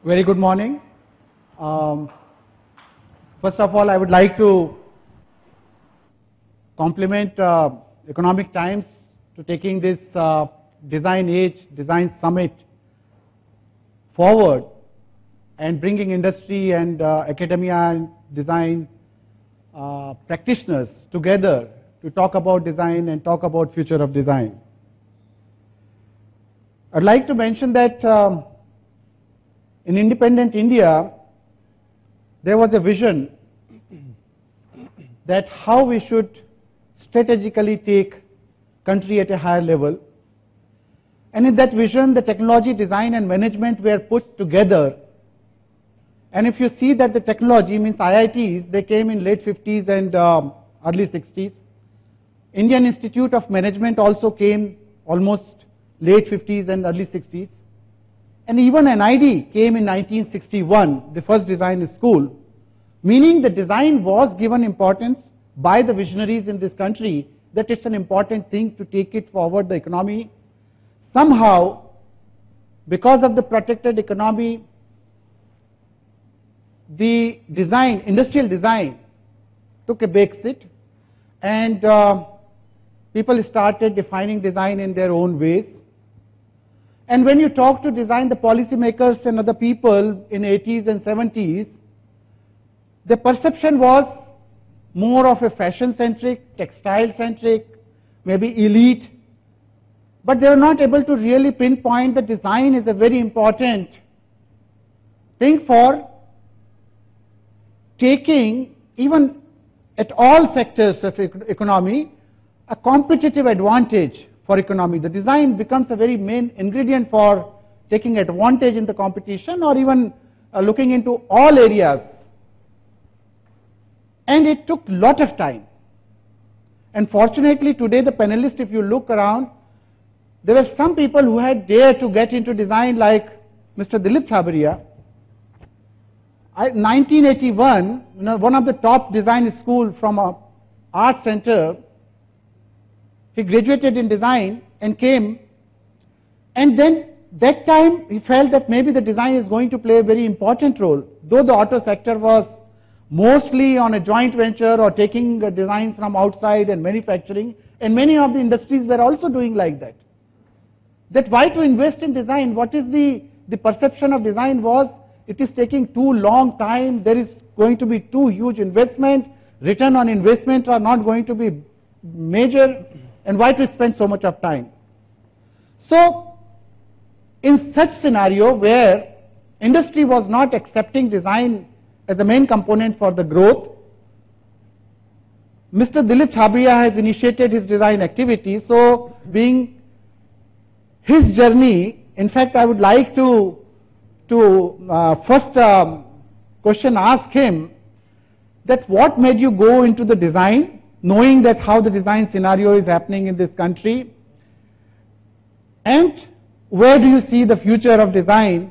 Very good morning. First of all, I would like to compliment Economic Times to taking this Design Age Design Summit forward and bringing industry and academia and design practitioners together to talk about design and talk about future of design. I'd like to mention that in independent India, there was a vision that how we should strategically take country at a higher level. And in that vision, the technology, design and management were put together. And if you see that the technology means IITs, they came in late 50s and early 60s. Indian Institute of Management also came almost late 50s and early 60s. And even NID came in 1961, the first design school, meaning the design was given importance by the visionaries in this country that it's an important thing to take it forward the economy. Somehow, because of the protected economy, the design, industrial design, took a back seat, and people started defining design in their own ways. And when you talk to design, the policymakers and other people in 80s and 70s, the perception was more of a fashion-centric, textile-centric, maybe elite, but they were not able to really pinpoint that design is a very important thing for taking, even at all sectors of economy, a competitive advantage for economy. The design becomes a very main ingredient for taking advantage in the competition or even looking into all areas. And it took a lot of time. And fortunately today the panelists, if you look around, there were some people who had dared to get into design like Mr. Dilip Chhabria. 1981, one of the top design schools from a art center, he graduated in design and came, and then that time he felt that maybe the design is going to play a very important role, though the auto sector was mostly on a joint venture or taking design from outside and manufacturing, and many of the industries were also doing like that. That why to invest in design? What is the perception of design was, it is taking too long time, there is going to be too huge investment, return on investment are not going to be major, and why to spend so much of time? So, in such scenario where industry was not accepting design as the main component for the growth, Mr. Dilip Chhabria has initiated his design activity. So, being his journey, in fact, I would like to first question ask him that what made you go into the design, knowing that how the design scenario is happening in this country, and where do you see the future of design,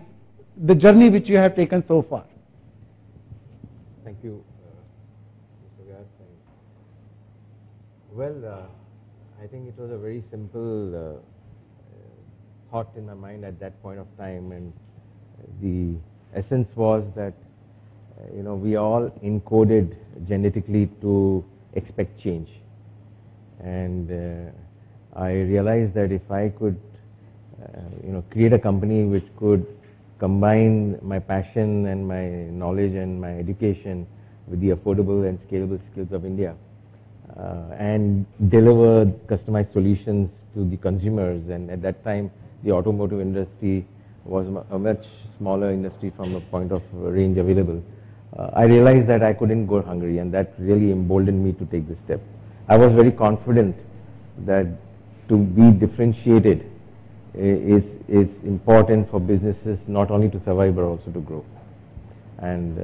the journey which you have taken so far? Thank you, Mr. Vyas. Well, I think it was a very simple thought in my mind at that point of time, and the essence was that we all encoded genetically to expect change, and I realized that if I could create a company which could combine my passion and my knowledge and my education with the affordable and scalable skills of India and deliver customized solutions to the consumers. And at that time the automotive industry was a much smaller industry from the point of range available. I realized that I couldn't go hungry, and that really emboldened me to take this step. I was very confident that to be differentiated is important for businesses not only to survive but also to grow. And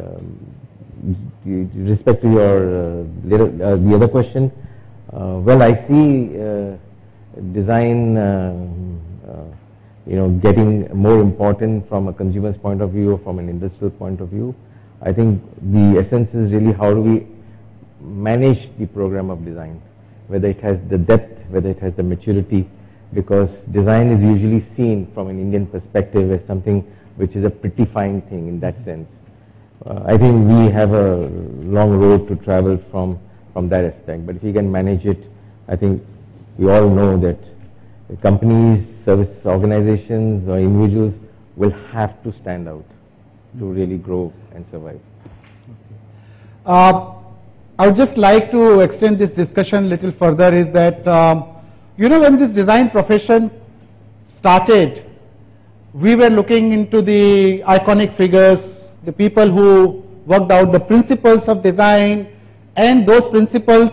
with respect to your the other question, well, I see design getting more important from a consumer's point of view or from an industrial point of view. I think the essence is really how do we manage the program of design, whether it has the depth, whether it has the maturity, because design is usually seen from an Indian perspective as something which is a prettifying thing in that sense. I think we have a long road to travel from that aspect, but if we can manage it, I think we all know that the companies, service organizations or individuals will have to stand out to really grow and survive. I would just like to extend this discussion a little further is that, when this design profession started, we were looking into the iconic figures, the people who worked out the principles of design, and those principles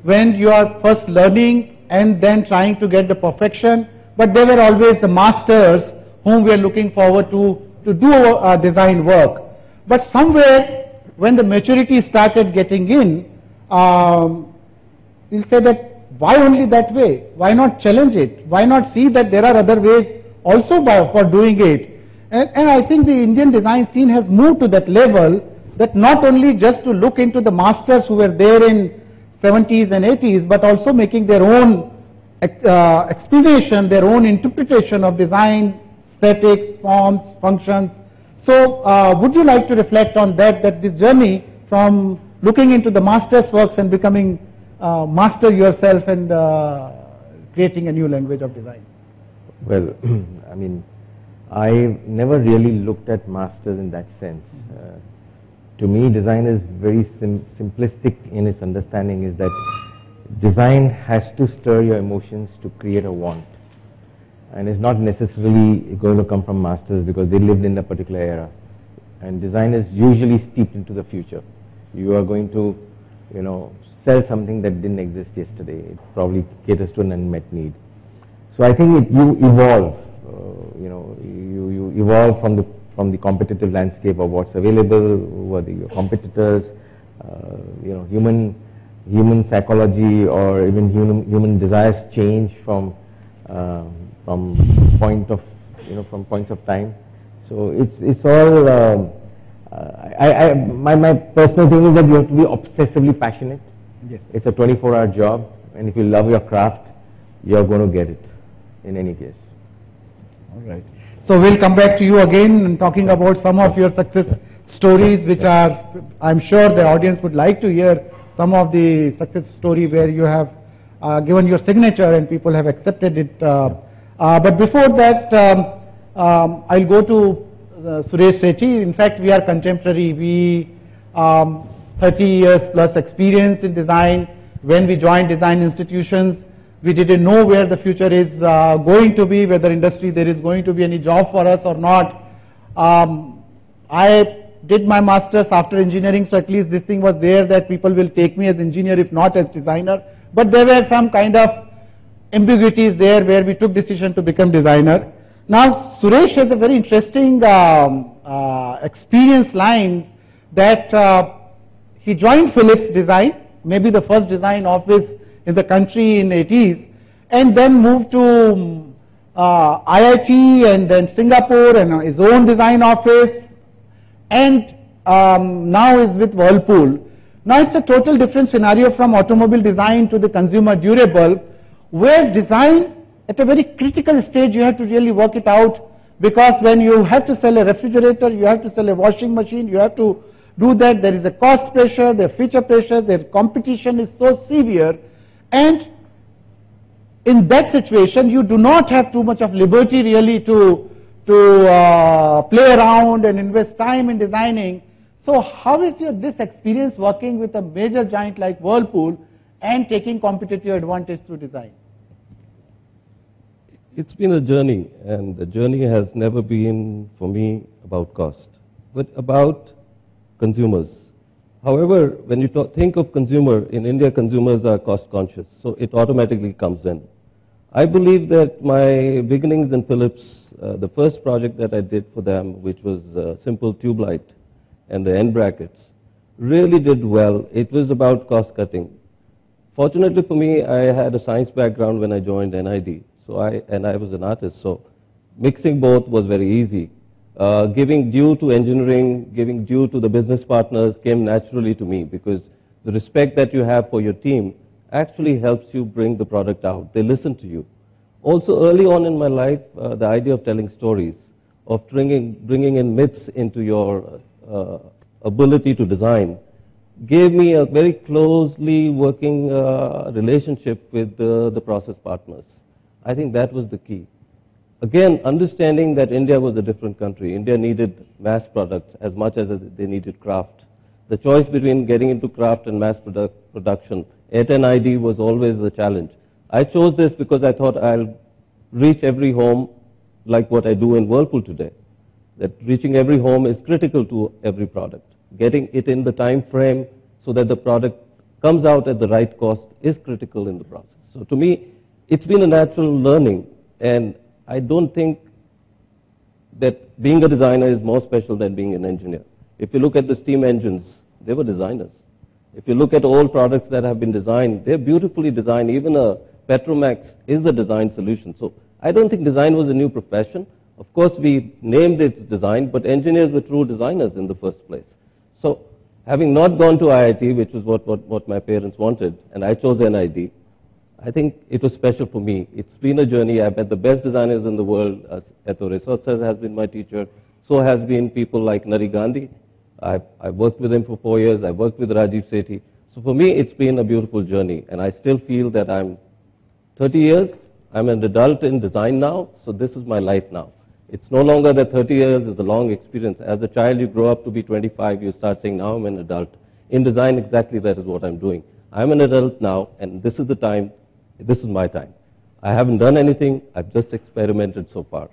when you are first learning and then trying to get the perfection, but they were always the masters whom we are looking forward to do design work. But somewhere when the maturity started getting in, we'll say that why only that way? Why not challenge it? Why not see that there are other ways also for doing it? And I think the Indian design scene has moved to that level that not only just to look into the masters who were there in 70s and 80s, but also making their own explanation, their own interpretation of design, aesthetics, forms, functions. So would you like to reflect on that this journey from looking into the master's works and becoming master yourself and creating a new language of design? Well, I mean, I never really looked at masters in that sense. To me, design is very simplistic in its understanding, is that design has to stir your emotions to create a want. And it's not necessarily going to come from masters because they lived in a particular era. And design is usually steeped into the future. You are going to, sell something that didn't exist yesterday. It probably caters to an unmet need. So I think you evolve. You evolve from the competitive landscape of what's available, who are your competitors, human psychology or even human desires change from points of time. So it's all. My personal thing is that you have to be obsessively passionate. Yes. It's a 24-hour job, and if you love your craft, you're going to get it in any case. All right. So we'll come back to you again and talking about some of your success stories, which are, I'm sure the audience would like to hear some of the success story where you have given your signature and people have accepted it. But before that, I'll go to Suresh Sethi. In fact, we are contemporary. We 30 years plus experience in design. When we joined design institutions, we didn't know where the future is going to be, whether industry there is going to be any job for us or not. I did my master's after engineering, so at least this thing was there that people will take me as engineer if not as designer. But there were some kind of ambiguities there where we took decision to become designer. Now Suresh has a very interesting experience line that he joined Philips Design, maybe the first design office in the country in 80s, and then moved to IIT and then Singapore and his own design office, and now is with Whirlpool. Now it's a total different scenario from automobile design to the consumer durable, where design at a very critical stage you have to really work it out, because when you have to sell a refrigerator, you have to sell a washing machine, you have to do that, there is a cost pressure, there is feature pressure, their competition is so severe, and in that situation you do not have too much of liberty really to play around and invest time in designing. So how is this experience working with a major giant like Whirlpool and taking competitive advantage through design? It's been a journey, and the journey has never been for me about cost, but about consumers. However, when you think of consumer, in India consumers are cost conscious, so it automatically comes in. I believe that my beginnings in Philips, the first project that I did for them, which was simple tube light and the end brackets, really did well. It was about cost cutting. Fortunately for me, I had a science background when I joined NID, and I was an artist, so mixing both was very easy. Giving due to engineering, giving due to the business partners came naturally to me, because the respect that you have for your team actually helps you bring the product out. They listen to you. Also early on in my life, the idea of telling stories, of bringing in myths into your ability to design gave me a very closely working relationship with the process partners. I think that was the key. Again, understanding that India was a different country. India needed mass products as much as they needed craft. The choice between getting into craft and mass production at NID was always a challenge. I chose this because I thought I'll reach every home like what I do in Whirlpool today. That reaching every home is critical to every product. Getting it in the time frame so that the product comes out at the right cost is critical in the process. So to me, it's been a natural learning, and I don't think that being a designer is more special than being an engineer. If you look at the steam engines, they were designers. If you look at all products that have been designed, they're beautifully designed. Even a Petromax is a design solution. So I don't think design was a new profession. Of course, we named it design, but engineers were true designers in the first place. So having not gone to IIT, which was what my parents wanted, and I chose NID, I think it was special for me. It's been a journey. I've met the best designers in the world. Eto Resources has been my teacher. So has been people like Nari Gandhi. I've worked with him for 4 years. I've worked with Rajiv Sethi. So for me, it's been a beautiful journey. And I still feel that I'm 30 years. I'm an adult in design now. So this is my life now. It's no longer that 30 years is a long experience. As a child, you grow up to be 25. You start saying, now I'm an adult. In design, exactly that is what I'm doing. I'm an adult now, and this is the time. This is my time. I haven't done anything. I've just experimented so far.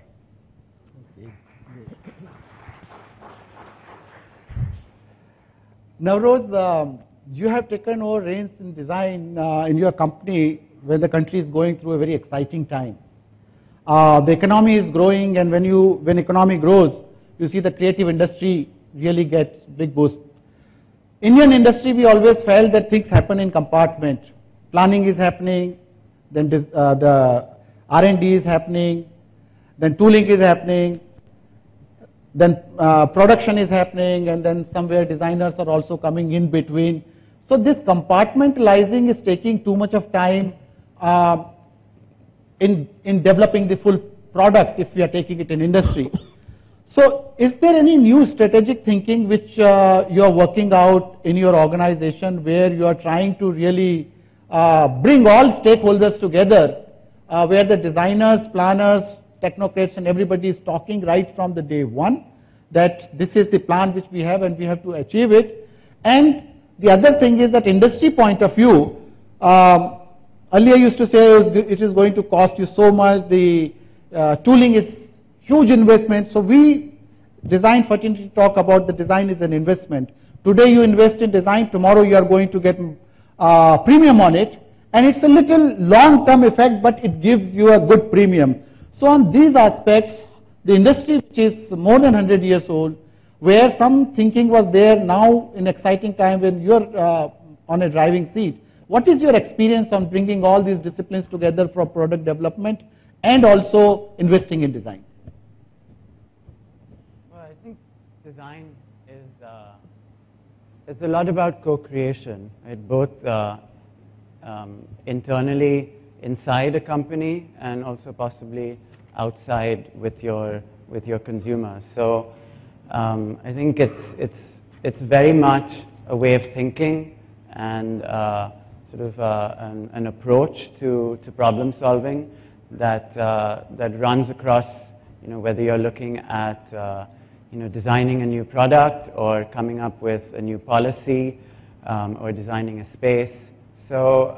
Navroz, you have taken over reins in design in your company where the country is going through a very exciting time. The economy is growing, and when economy grows, you see the creative industry really gets big boost. Indian industry, we always felt that things happen in compartment. Planning is happening, then the R&D is happening, then tooling is happening, then production is happening, and then somewhere designers are also coming in between. So this compartmentalizing is taking too much of time in developing the full product if we are taking it in industry. So is there any new strategic thinking which you are working out in your organization where you are trying to really bring all stakeholders together, where the designers, planners, technocrats and everybody is talking right from the day one that this is the plan which we have and we have to achieve it. And the other thing is that industry point of view, earlier used to say it is going to cost you so much, the tooling is huge investment. So we design fraternity talk about the design is an investment. Today you invest in design, tomorrow you are going to get premium on it, and it's a little long-term effect, but it gives you a good premium. So on these aspects, the industry which is more than 100 years old, where some thinking was there, now in exciting time when you're on a driving seat, what is your experience on bringing all these disciplines together for product development and also investing in design? Well, I think design is a lot about co-creation, right? Both internally inside a company and also possibly outside with your consumers. So I think it's very much a way of thinking and sort of an approach to problem solving that runs across, whether you're looking at designing a new product or coming up with a new policy or designing a space. So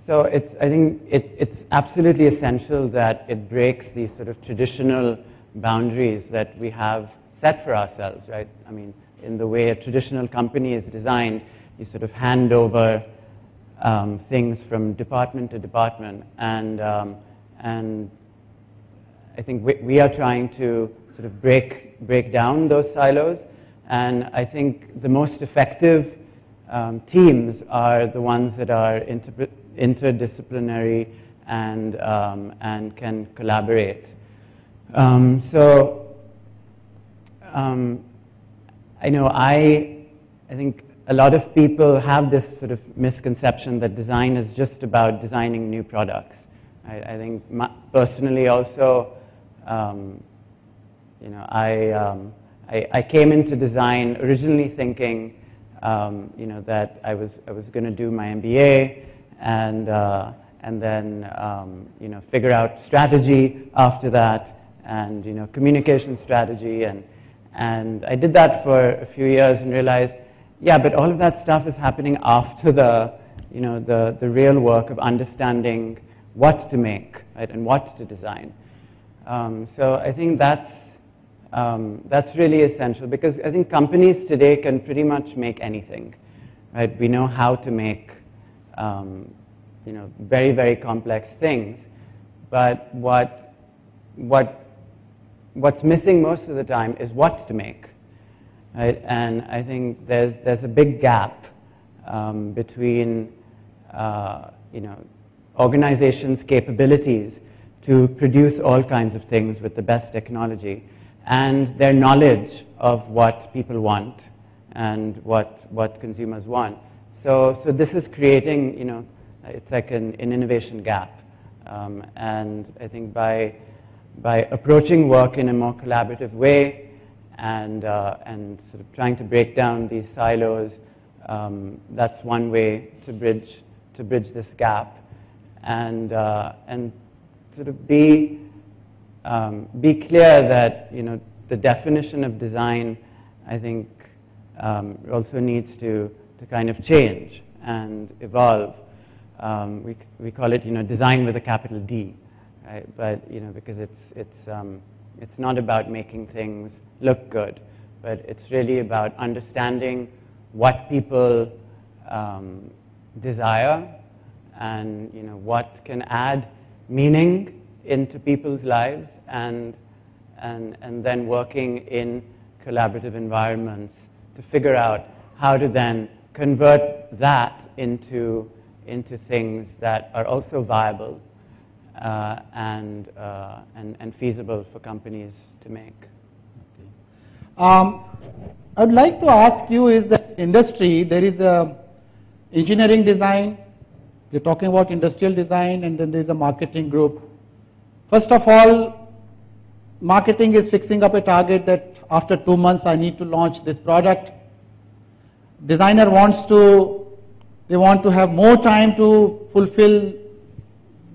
I think it's absolutely essential that it breaks these sort of traditional boundaries that we have set for ourselves, right? I mean, in the way a traditional company is designed, you sort of hand over things from department to department, and I think we are trying to sort of break down those silos, and I think the most effective teams are the ones that are interdisciplinary and can collaborate. I think a lot of people have this sort of misconception that design is just about designing new products. I think personally also, you know, I came into design originally thinking, you know, that I was going to do my MBA and then you know, figure out strategy after that, and you know, communication strategy, and I did that for a few years and realized, yeah, but all of that stuff is happening after the, you know, the real work of understanding what to make, right, and what to design. So I think that's really essential, because I think companies today can pretty much make anything, right? We know how to make you know, very, very complex things, but what's missing most of the time is what to make, right? And I think there's a big gap between you know, organizations' capabilities to produce all kinds of things with the best technology and their knowledge of what people want and what consumers want. So this is creating, you know, it's like an innovation gap. And I think by approaching work in a more collaborative way and sort of trying to break down these silos, that's one way to bridge this gap, and sort of be clear that, you know, the definition of design, I think, also needs to kind of change and evolve. We call it, you know, design with a capital D, right? But you know, because it's not about making things look good, but it's really about understanding what people desire, and you know, what can add meaning into people's lives, and then working in collaborative environments to figure out how to then convert that into things that are also viable and feasible for companies to make. I'd like to ask you, is that industry, there is a engineering design, you're talking about industrial design, and then there's a marketing group. First of all, marketing is fixing up a target that after 2 months I need to launch this product. Designer wants to have more time to fulfill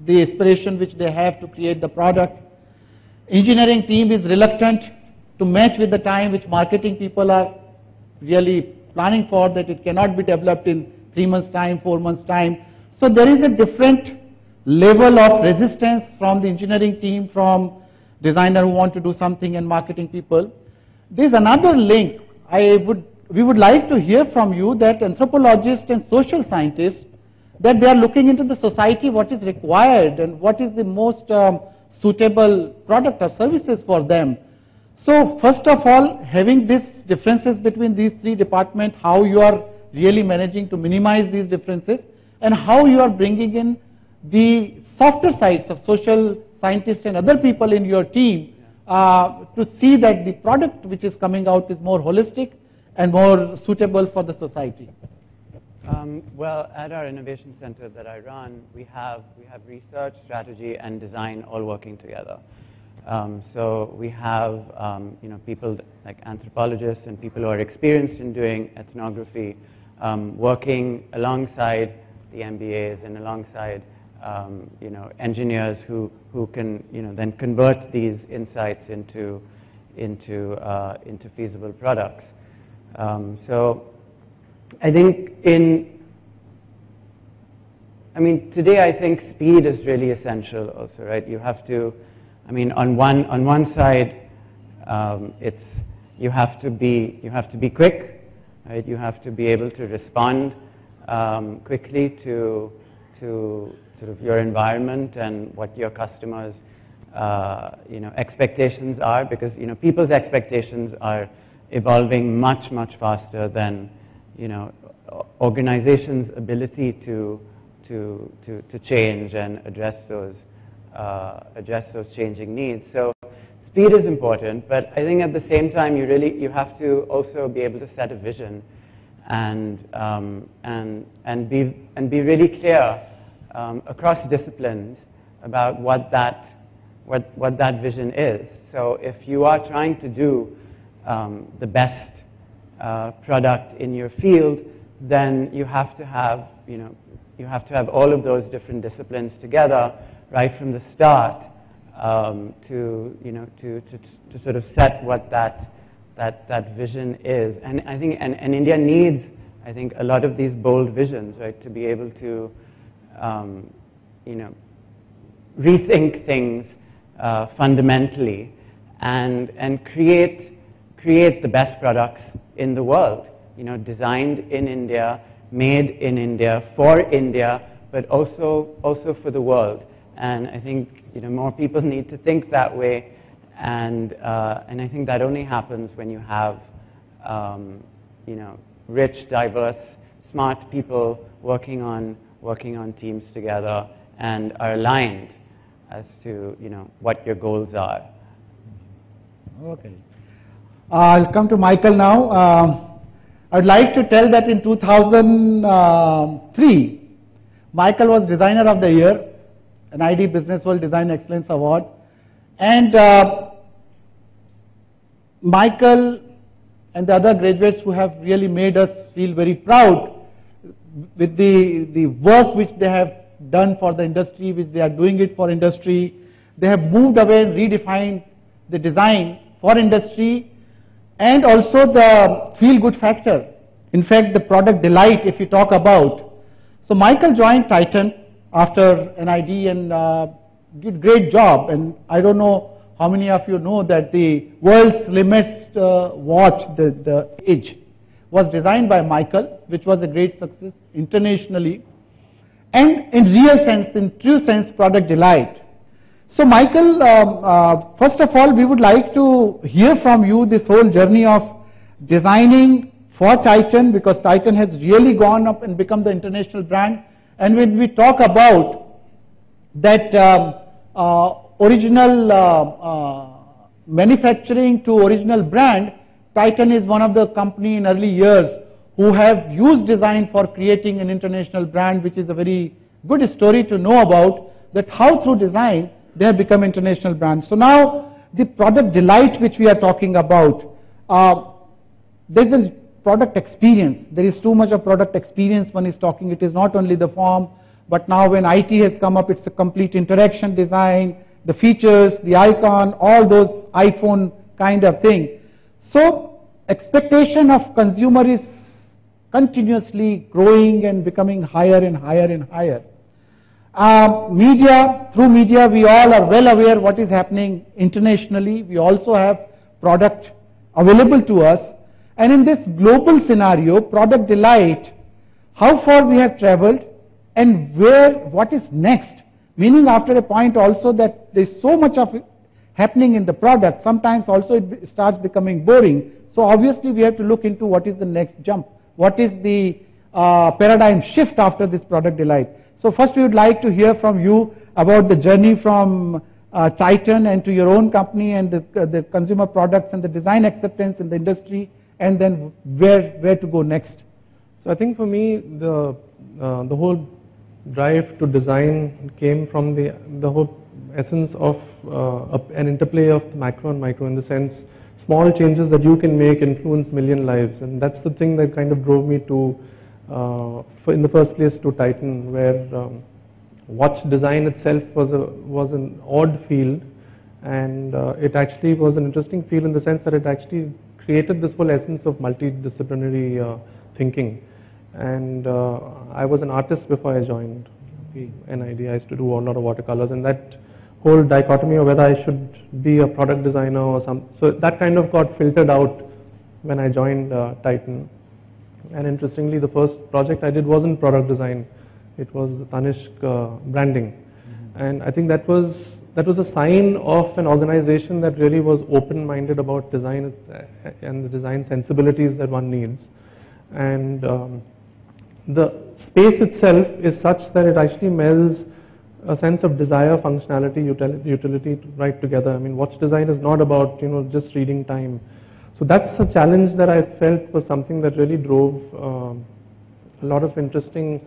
the aspiration which they have to create the product. Engineering team is reluctant to match with the time which marketing people are really planning for, that it cannot be developed in 3 months' time, 4 months' time. So there is a different level of resistance from the engineering team, from designer who want to do something, and marketing people. There's another link. We would like to hear from you that anthropologists and social scientists, that they are looking into the society, what is required and what is the most suitable product or services for them. So first of all, having these differences between these three departments, how you are really managing to minimize these differences, and how you are bringing in the softer sides of social scientists and other people in your team to see that the product which is coming out is more holistic and more suitable for the society. Well, at our innovation center that I run, we have research, strategy, and design all working together. So we have you know, people like anthropologists and people who are experienced in doing ethnography working alongside the MBAs and alongside you know, engineers who can, you know, then convert these insights into feasible products. So I think today I think speed is really essential also, right? You have to, I mean, on one side, you have to be quick, right? You have to be able to respond quickly to sort of your environment and what your customers' you know, expectations are, because you know, people's expectations are evolving much faster than, you know, organizations' ability to change and address those changing needs. So speed is important, but I think at the same time you have to also be able to set a vision and be really clear across disciplines about what that what that vision is. So if you are trying to do the best product in your field, then you have to have, you have to have all of those different disciplines together right from the start to sort of set what that vision is. And I think, and India needs, I think, a lot of these bold visions, right, to be able to, rethink things fundamentally and create the best products in the world, designed in India, made in India, for India, but also for the world. And I think more people need to think that way, and I think that only happens when you have rich, diverse, smart people working on teams together and are aligned as to what your goals are. Okay. I'll come to Michael now. I'd like to tell that in 2003, Michael was Designer of the Year, an ID Business World Design Excellence Award. And Michael and the other graduates who have really made us feel very proud with the work which they have done for the industry, which they are doing it for industry. They have moved away and redefined the design for industry, and also the feel-good factor. In fact, the product delight, if you talk about. So Michael joined Titan after an ID and did great job. And I don't know how many of you know that the world's slimmest watch, the Edge, was designed by Michael, which was a great success internationally. And in real sense, in true sense, product delight. So Michael, first of all, we would like to hear from you this whole journey of designing for Titan, because Titan has really gone up and become the international brand. And when we talk about that original manufacturing to original brand, Titan is one of the company in early years who have used design for creating an international brand, which is a very good story to know about, that how through design they have become international brands. So now the product delight which we are talking about, there's a product experience. There is too much of product experience one is talking. It is not only the form, but now when IT has come up, it's a complete interaction design, the features, the icon, all those iPhone kind of thing. So expectation of consumer is continuously growing and becoming higher and higher and higher. Through media, we all are well aware what is happening internationally. We also have product available to us. And in this global scenario, product delight, how far we have traveled and what is next? Meaning after a point also that there's so much of it happening in the product, sometimes also it starts becoming boring. So obviously we have to look into what is the next jump. What is the paradigm shift after this product delight? So first we would like to hear from you about the journey from Titan and to your own company and the consumer products and the design acceptance in the industry, and then where to go next. So I think for me, the whole drive to design came from the whole essence of an interplay of macro and micro, in the sense small changes that you can make influence million lives, and that's the thing that kind of drove me to, in the first place, to Titan, where watch design itself was an odd field, and it actually was an interesting field in the sense that it actually created this whole essence of multidisciplinary thinking. And I was an artist before I joined NID. I used to do a lot of watercolors, and that whole dichotomy of whether I should be a product designer or so that kind of got filtered out when I joined Titan. And interestingly, the first project I did wasn't product design; it was Tanishq branding. And I think that was a sign of an organization that really was open-minded about design and the design sensibilities that one needs. And the space itself is such that it actually melds a sense of desire, functionality, utility right together. I mean, watch design is not about just reading time. So that's a challenge that I felt was something that really drove a lot of interesting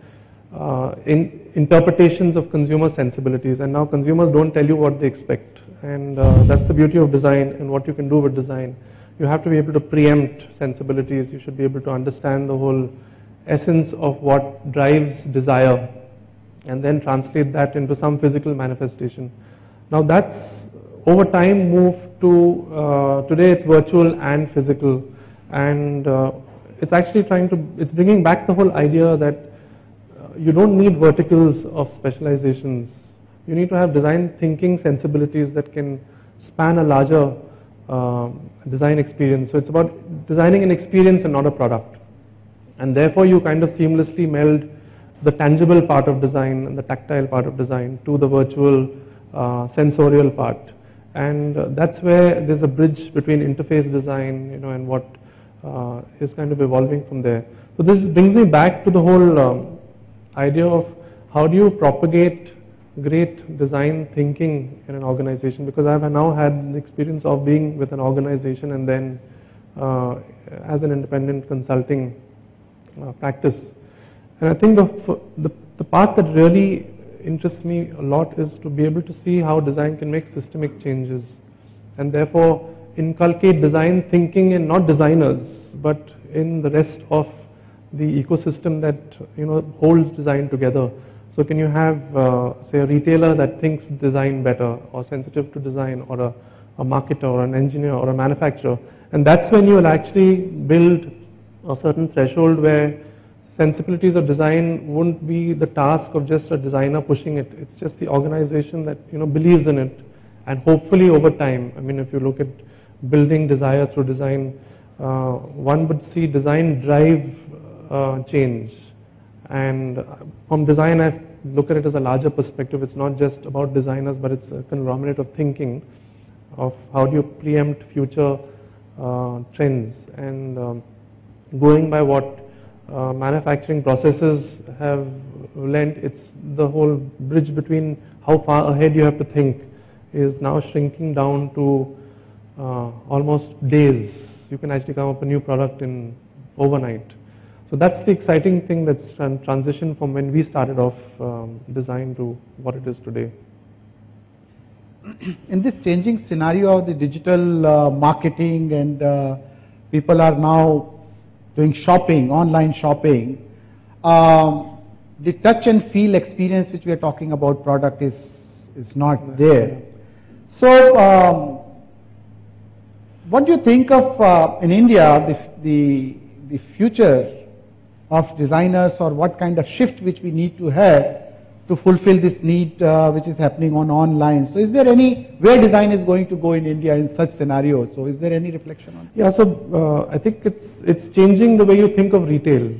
interpretations of consumer sensibilities, and now consumers don't tell you what they expect, and that's the beauty of design and what you can do with design. You have to be able to preempt sensibilities. You should be able to understand the whole essence of what drives desire and then translate that into some physical manifestation. Now that's over time moved to today it's virtual and physical, and it's actually it's bringing back the whole idea that you don't need verticals of specializations. You need to have design thinking sensibilities that can span a larger design experience. So it's about designing an experience and not a product. And therefore you kind of seamlessly meld the tangible part of design and the tactile part of design to the virtual sensorial part. And that's where there's a bridge between interface design, and what is kind of evolving from there. So this brings me back to the whole idea of how do you propagate great design thinking in an organization, because I've now had the experience of being with an organization and then as an independent consulting practice. And I think the part that really interests me a lot is to be able to see how design can make systemic changes, and therefore inculcate design thinking in not designers but in the rest of the ecosystem that holds design together. So can you have say a retailer that thinks design better or sensitive to design, or a marketer or an engineer or a manufacturer, and that's when you will actually build a certain threshold where sensibilities of design won't be the task of just a designer pushing it. It's just the organization that believes in it, and hopefully over time, I mean, if you look at building desire through design, one would see design drive change. And from design, I look at it as a larger perspective. It's not just about designers, but it's a conglomerate of thinking of how do you preempt future trends, and going by what manufacturing processes have lent. It's the whole bridge between how far ahead you have to think is now shrinking down to almost days. You can actually come up with a new product in overnight. So that's the exciting thing that's transitioned from when we started off design to what it is today. In this changing scenario of the digital marketing, and people are now doing shopping, online shopping, the touch and feel experience which we are talking about product is not there. So what do you think of in India the future of designers, or what kind of shift which we need to have to fulfill this need which is happening on online? So is there any where design is going to go in India in such scenarios? So is there any reflection on it? Yeah, so I think it's changing the way you think of retail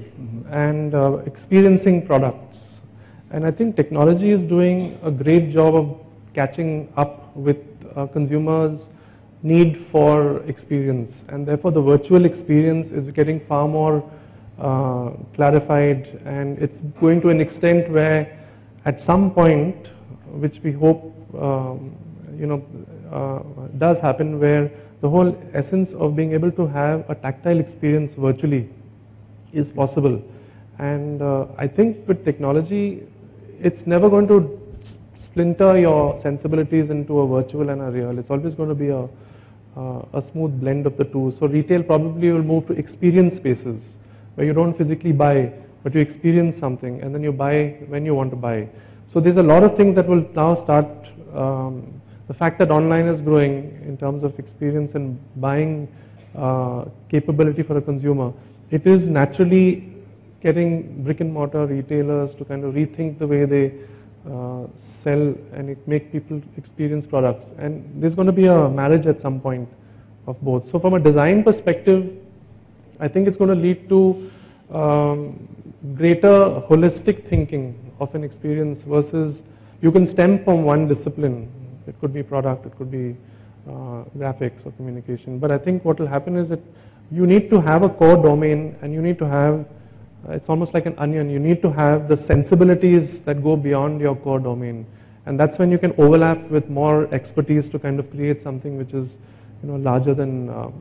and experiencing products. And I think technology is doing a great job of catching up with consumers' need for experience, and therefore the virtual experience is getting far more clarified, and it's going to an extent where at some point, which we hope does happen, where the whole essence of being able to have a tactile experience virtually is possible. And I think with technology, it's never going to splinter your sensibilities into a virtual and a real. It's always going to be a smooth blend of the two. So retail probably will move to experience spaces, where you don't physically buy, but you experience something, and then you buy when you want to buy. So there's a lot of things that will now start. The fact that online is growing in terms of experience and buying capability for a consumer, it is naturally getting brick and mortar retailers to kind of rethink the way they sell and make people experience products. And there's going to be a marriage at some point of both. So from a design perspective, I think it's going to lead to greater holistic thinking of an experience versus you can stem from one discipline. It could be product, it could be graphics or communication. But I think what will happen is that you need to have a core domain, and you need to have, it's almost like an onion, you need to have the sensibilities that go beyond your core domain. And that's when you can overlap with more expertise to kind of create something which is larger than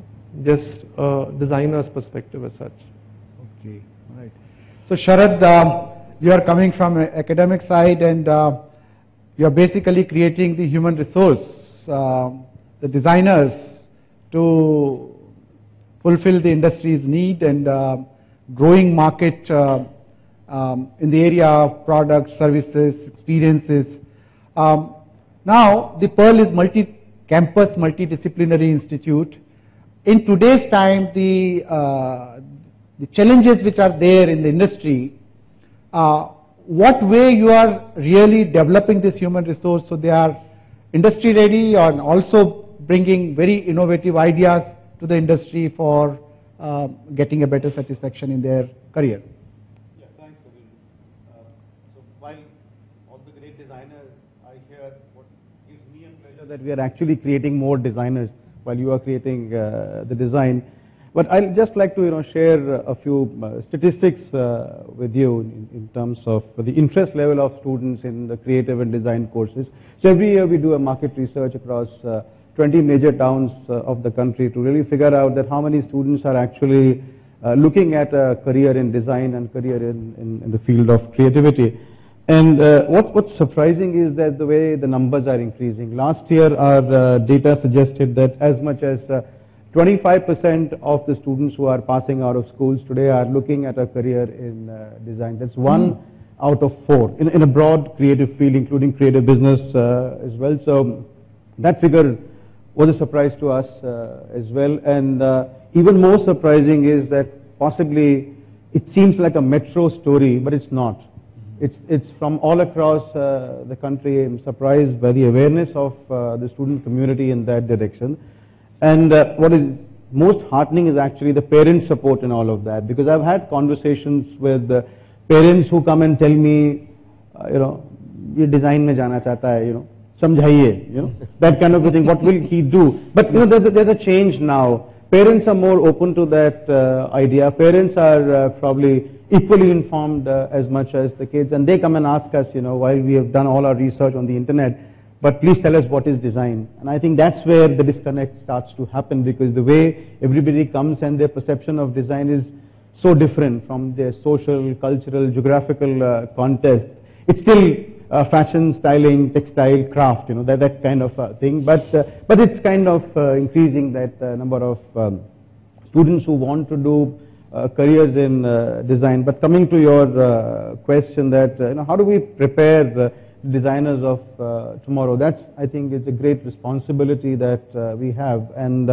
just a designer's perspective as such. Okay, all right. So Sharad, you are coming from an academic side, and you are basically creating the human resource, the designers, to fulfill the industry's need and growing market in the area of products, services, experiences. Now, the Pearl is multi-campus, multidisciplinary institute. In today's time, the challenges which are there in the industry, what way you are really developing this human resource so they are industry ready, and also bringing very innovative ideas to the industry for getting a better satisfaction in their career? Yeah, thanks, Praveen. So while all the great designers are here, what gives me a pleasure that we are actually creating more designers while you are creating the design. But I'd just like to share a few statistics with you in terms of the interest level of students in the creative and design courses. So every year we do a market research across 20 major towns of the country to really figure out that how many students are actually looking at a career in design and career in the field of creativity. And what's surprising is that the way the numbers are increasing. Last year our data suggested that as much as 25% of the students who are passing out of schools today are looking at a career in design. That's 1 out of 4 in a broad creative field, including creative business as well. So that figure was a surprise to us as well. And even more surprising is that possibly it seems like a metro story, but it's not. It's from all across the country. I'm surprised by the awareness of the student community in that direction. And what is most heartening is actually the parent support in all of that, because I've had conversations with parents who come and tell me, ye design mein jana chahta hai, samjhaiye, that kind of a thing. What will he do? But there's a change now. Parents are more open to that idea. Parents are probably equally informed as much as the kids, and they come and ask us, while we have done all our research on the internet, but please tell us what is design. And I think that's where the disconnect starts to happen, because the way everybody comes and their perception of design is so different from their social, cultural, geographical context. It's still fashion, styling, textile, craft, that kind of thing. But it's kind of increasing that number of students who want to do careers in design. But coming to your question that, how do we prepare the designers of tomorrow? That's, I think, is a great responsibility that we have. And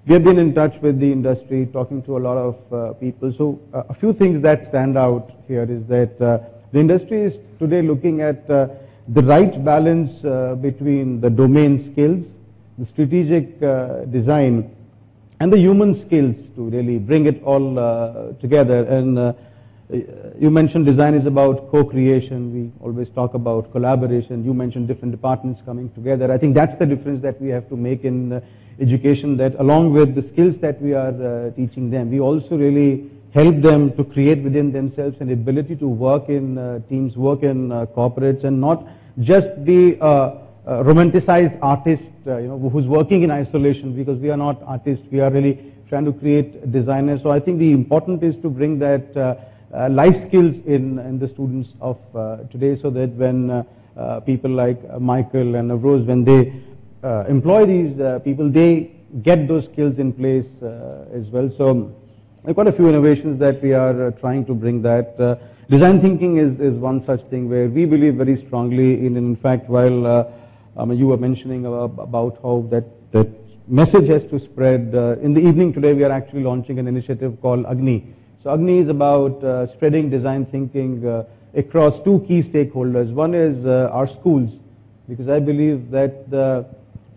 we have been in touch with the industry, talking to a lot of people. So a few things that stand out here is that the industry is today looking at the right balance between the domain skills, the strategic design, and the human skills to really bring it all together. And you mentioned design is about co-creation. We always talk about collaboration. You mentioned different departments coming together. I think that's the difference that we have to make in education, that along with the skills that we are teaching them, we also really help them to create within themselves an ability to work in teams, work in corporates, and not just be a romanticized artist who's working in isolation, because we are not artists. We are really trying to create designers. So I think the important is to bring that life skills in the students of today, so that when people like Michael and Navroz, when they employ these people, they get those skills in place as well. So there are quite a few innovations that we are trying to bring that. Design thinking is one such thing where we believe very strongly in fact, while you were mentioning about how that message has to spread, in the evening today we are actually launching an initiative called Agni. So Agni is about spreading design thinking across 2 key stakeholders. One is our schools, because I believe that the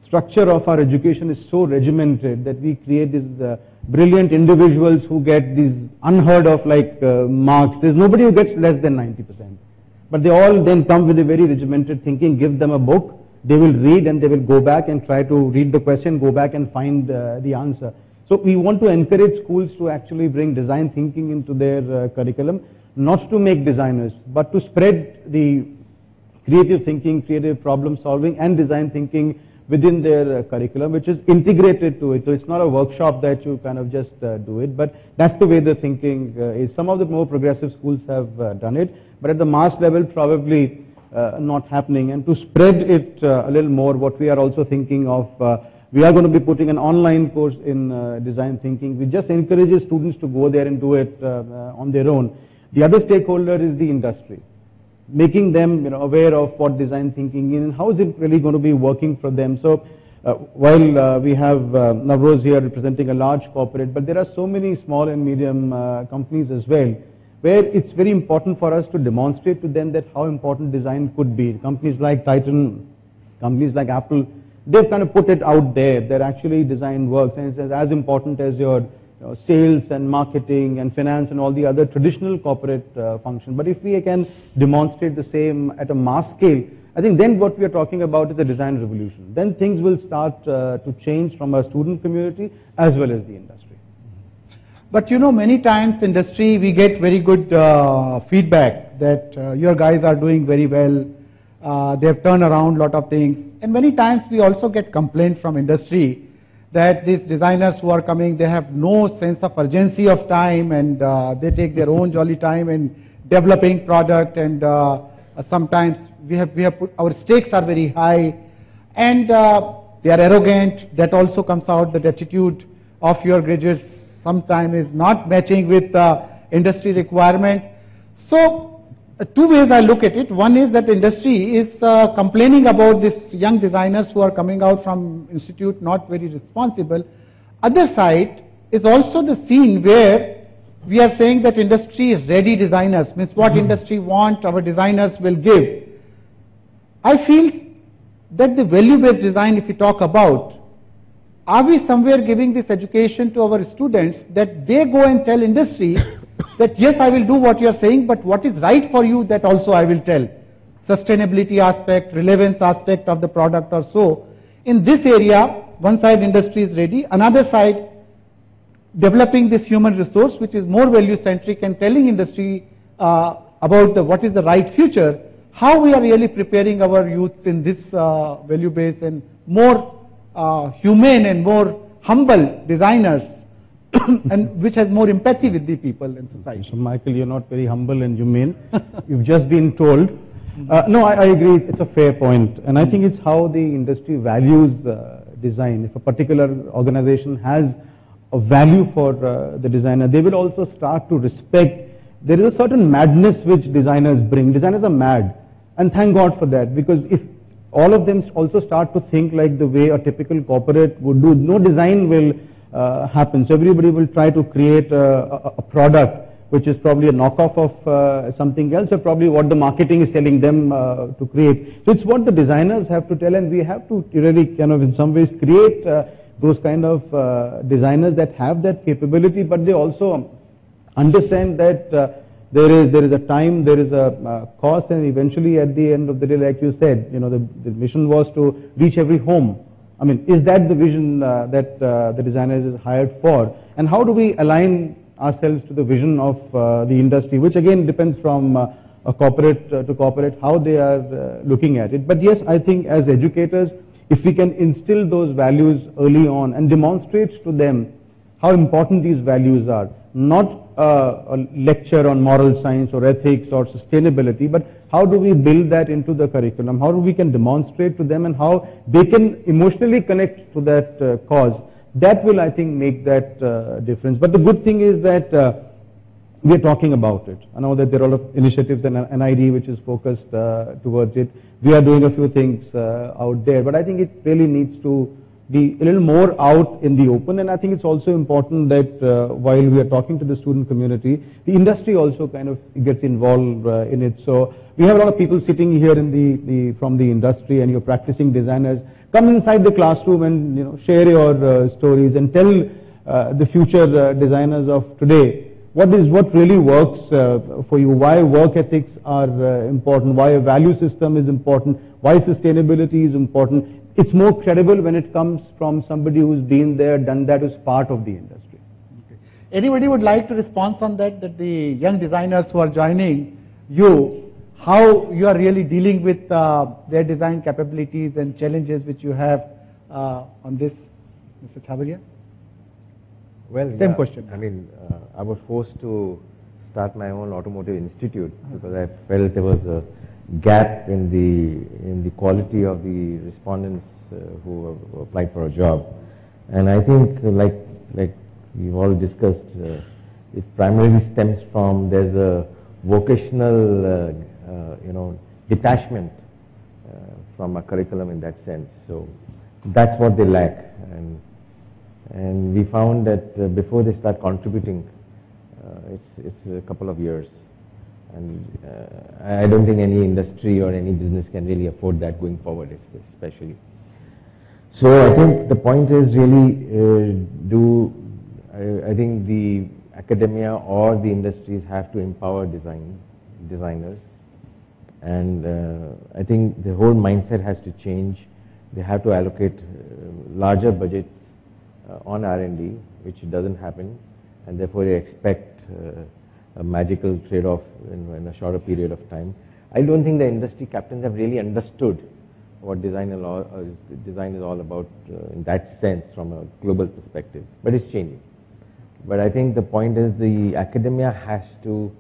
structure of our education is so regimented that we create these brilliant individuals who get these unheard of marks. There's nobody who gets less than 90%. But they all then come with a very regimented thinking. Give them a book, they will read, and they will go back and try to read the question, go back and find the answer. So we want to encourage schools to actually bring design thinking into their curriculum, not to make designers, but to spread the creative thinking, creative problem solving, and design thinking within their curriculum, which is integrated to it. So it's not a workshop that you kind of just do it, but that's the way the thinking is. Some of the more progressive schools have done it, but at the mass level, probably not happening. And to spread it a little more, what we are also thinking of, we are going to be putting an online course in design thinking. We just encourage students to go there and do it on their own. The other stakeholder is the industry, making them aware of what design thinking is and how is it really going to be working for them. So while we have Navroz here representing a large corporate, but there are so many small and medium companies as well, where it's very important for us to demonstrate to them that how important design could be. Companies like Titan, companies like Apple, they've kind of put it out there that actually design works, and it's as important as your sales and marketing and finance and all the other traditional corporate function. But if we can demonstrate the same at a mass scale, I think then what we are talking about is a design revolution. Then things will start to change from a student community as well as the industry. But many times industry, we get very good feedback that your guys are doing very well. They have turned around a lot of things. And many times we also get complaints from industry that these designers who are coming, they have no sense of urgency of time, and they take their own jolly time in developing product, and sometimes we have put, our stakes are very high, and they are arrogant. That also comes out, that attitude of your graduates sometimes is not matching with industry requirement. So two ways I look at it. One is that industry is complaining about these young designers who are coming out from institute not very responsible. Other side is also the scene where we are saying that industry is ready designers, means what industry want, our designers will give. I feel that the value-based design, if we talk about, are we somewhere giving this education to our students that they go and tell industry that yes, I will do what you are saying, but what is right for you, that also I will tell. Sustainability aspect, relevance aspect of the product or so. In this area, one side industry is ready, another side developing this human resource which is more value centric and telling industry about what is the right future, how we are really preparing our youth in this value based and more humane and more humble designers and which has more empathy with the people and society. So Michael, you're not very humble and humane. You've just been told. No, I agree, it's a fair point. And I think it's how the industry values design. If a particular organization has a value for the designer, they will also start to respect. There is a certain madness which designers bring. Designers are mad. And thank God for that, because if all of them also start to think like the way a typical corporate would do, no design will happen. So everybody will try to create a product which is probably a knockoff of something else, or probably what the marketing is telling them to create. So it's what the designers have to tell, and we have to really kind of in some ways create those kind of designers that have that capability, but they also understand that there is a time, there is a cost, and eventually at the end of the day, like you said, the mission was to reach every home. I mean, is that the vision that the designers is hired for? And how do we align ourselves to the vision of the industry, which again depends from a corporate to corporate, how they are looking at it. But yes, I think as educators, if we can instill those values early on and demonstrate to them how important these values are, not a lecture on moral science or ethics or sustainability, but how do we build that into the curriculum, how do we can demonstrate to them and how they can emotionally connect to that cause. That will, I think, make that difference. But the good thing is that we are talking about it. I know that there are a lot of initiatives and NID which is focused towards it. We are doing a few things out there, but I think it really needs to be a little more out in the open. And I think it's also important that while we are talking to the student community, the industry also kind of gets involved in it. So we have a lot of people sitting here in from the industry, and you're practicing designers. Come inside the classroom and share your stories and tell the future designers of today what really works for you, why work ethics are important, why a value system is important, why sustainability is important. It's more credible when it comes from somebody who's been there, done that, who's part of the industry. Okay. Anybody would like to respond on that the young designers who are joining you, how you are really dealing with their design capabilities and challenges which you have on this, Mr. Chhabaria? Well, Same yeah, question. I mean, I was forced to start my own automotive institute because I felt there was a gap in the quality of the respondents who applied for a job. And I think, like we've all discussed, it primarily stems from there's a vocational, detachment from a curriculum in that sense. So that's what they lack. And we found that before they start contributing, it's a couple of years. And I don't think any industry or any business can really afford that going forward, especially. So I think the point is really I think the academia or the industries have to empower designers. And I think the whole mindset has to change. They have to allocate larger budgets on R&D, which doesn't happen, and therefore they expect a magical trade-off in a shorter period of time. I don't think the industry captains have really understood what design is all about in that sense from a global perspective, but it's changing. But I think the point is the academia has to,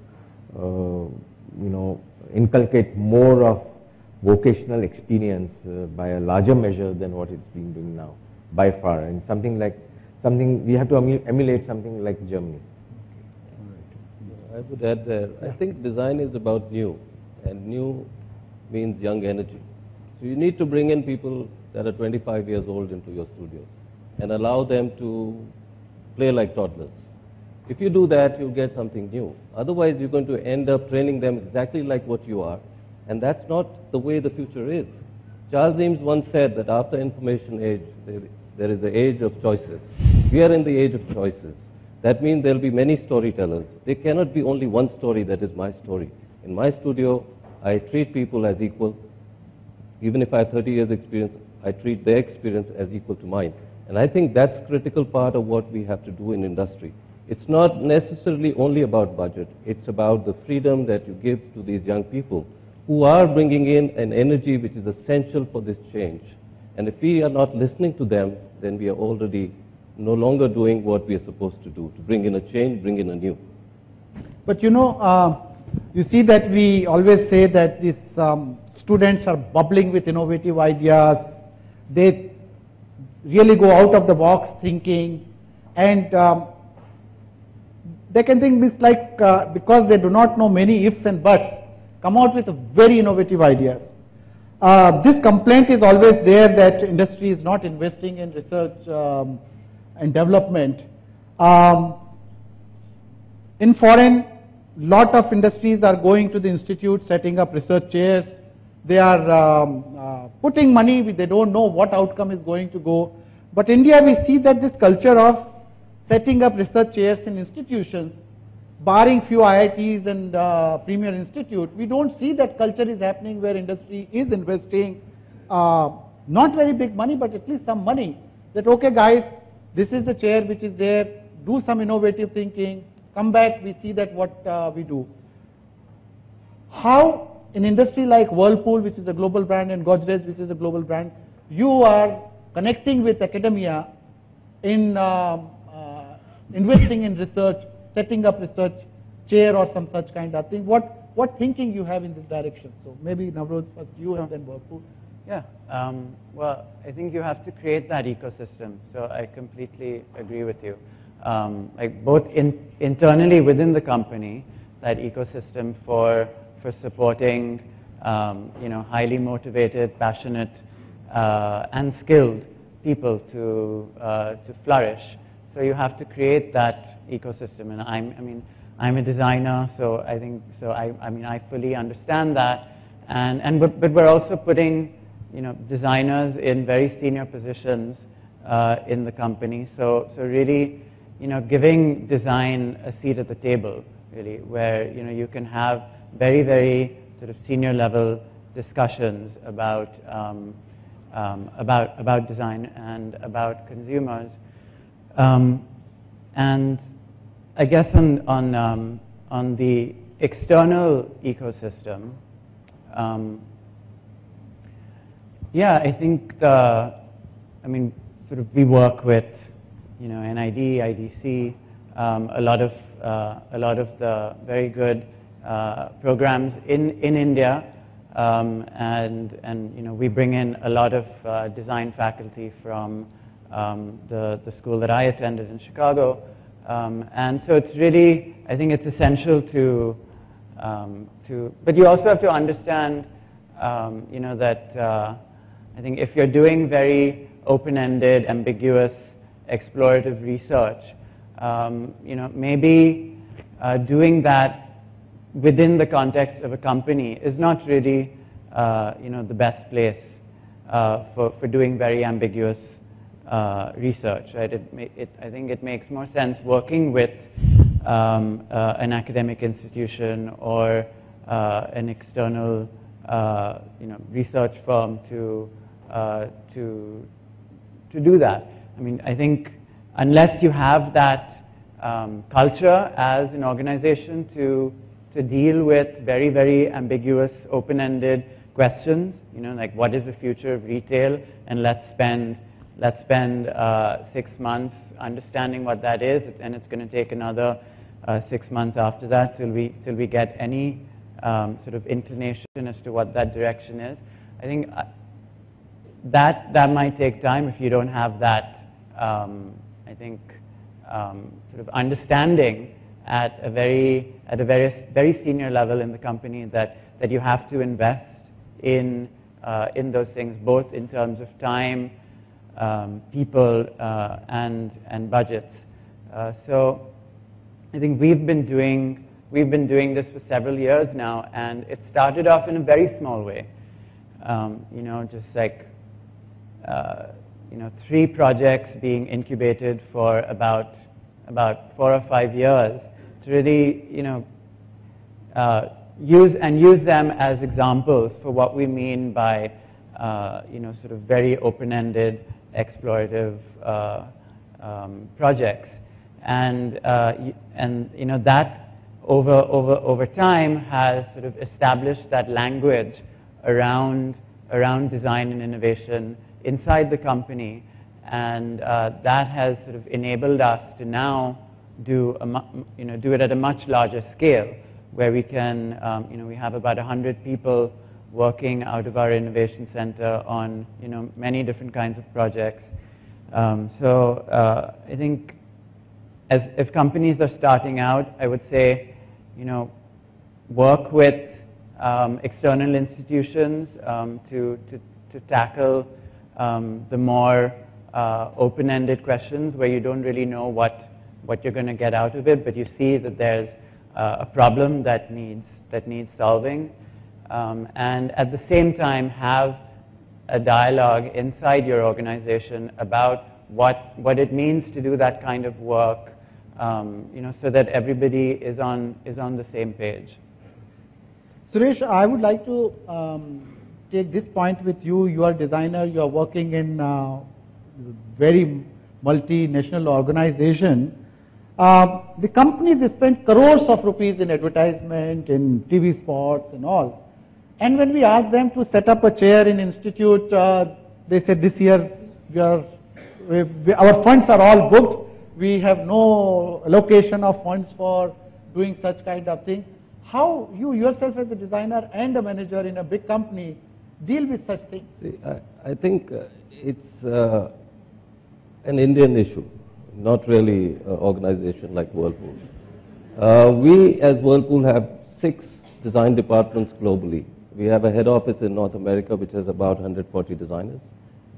inculcate more of vocational experience by a larger measure than what it's been doing now, by far. And we have to emulate something like Germany. I would add there, I think design is about new, and new means young energy. So you need to bring in people that are 25 years old into your studios and allow them to play like toddlers. If you do that, you'll get something new. Otherwise, you're going to end up training them exactly like what you are, and that's not the way the future is. Charles Eames once said that after information age, there is the age of choices. We are in the age of choices. That means there will be many storytellers. There cannot be only one story that is my story. In my studio, I treat people as equal. Even if I have 30 years experience, I treat their experience as equal to mine. And I think that's a critical part of what we have to do in industry. It's not necessarily only about budget. It's about the freedom that you give to these young people who are bringing in an energy which is essential for this change. And if we are not listening to them, then we are already no longer doing what we are supposed to do, to bring in a change, bring in a new. But you see that we always say that these students are bubbling with innovative ideas. They really go out of the box thinking, and they can think this like, because they do not know many ifs and buts, come out with very innovative ideas. This complaint is always there that industry is not investing in research and development. In foreign, lot of industries are going to the institute, setting up research chairs. They are putting money, they don't know what outcome is going to go. But India, we see that this culture of setting up research chairs in institutions, barring few IITs and premier institute, we don't see that culture is happening where industry is investing, not very big money, but at least some money. That, okay guys, this is the chair which is there, do some innovative thinking, come back, we see that what we do. How in industry like Whirlpool, which is a global brand, and Godrej, which is a global brand, you are connecting with academia in investing in research, setting up research chair or some such kind of thing. What thinking you have in this direction? So maybe Navroz first you and then Whirlpool. Yeah, well, I think you have to create that ecosystem. So I completely agree with you. Like both internally within the company, that ecosystem for supporting, highly motivated, passionate, and skilled people to flourish. So you have to create that ecosystem, and I'm a designer, so I fully understand that, but we're also putting designers in very senior positions in the company. So really, giving design a seat at the table, really, where you can have very, very sort of senior level discussions about design and about consumers. And I guess on the external ecosystem, yeah, I think I mean, sort of we work with, you know, NID, IDC, a lot of the very good programs in India, and you know, we bring in a lot of design faculty from the school that I attended in Chicago, and so it's really, I think it's essential to but you also have to understand, you know, that I think if you're doing very open-ended, ambiguous, explorative research, you know, maybe doing that within the context of a company is not really, you know, the best place for doing very ambiguous research, right? I think it makes more sense working with an academic institution or an external, you know, research firm to do that. I mean, I think unless you have that culture as an organization to deal with very, very ambiguous, open-ended questions, you know, like what is the future of retail, and let's spend 6 months understanding what that is, and it's going to take another 6 months after that till we get any sort of inclination as to what that direction is. I think that might take time if you don't have that, I think, sort of understanding at a very senior level in the company that you have to invest in those things, both in terms of time, people, and budgets. So I think we've been doing this for several years now, and it started off in a very small way. You know, just like you know, 3 projects being incubated for about 4 or 5 years to really, you know, use them as examples for what we mean by, you know, sort of very open-ended, explorative projects, and you know, that over time has sort of established that language around design and innovation inside the company, and that has sort of enabled us to now do it at a much larger scale, where we can, you know, we have about 100 people working out of our innovation center on, you know, many different kinds of projects. So I think if companies are starting out, I would say, you know, work with external institutions to tackle the more open-ended questions where you don't really know what you're going to get out of it, but you see that there's a problem that needs solving, and at the same time have a dialogue inside your organization about what it means to do that kind of work, you know, so that everybody is on the same page. Suresh, I would like to take this point with you. You are a designer, you are working in very multinational organization. The companies spend crores of rupees in advertisement, in TV spots and all. And when we ask them to set up a chair in institute, they said this year our funds are all booked. We have no allocation of funds for doing such kind of thing. How you yourself as a designer and a manager in a big company deal with such things? See, I think it's an Indian issue, not really an organization like Whirlpool. We as Whirlpool have 6 design departments globally. We have a head office in North America which has about 140 designers.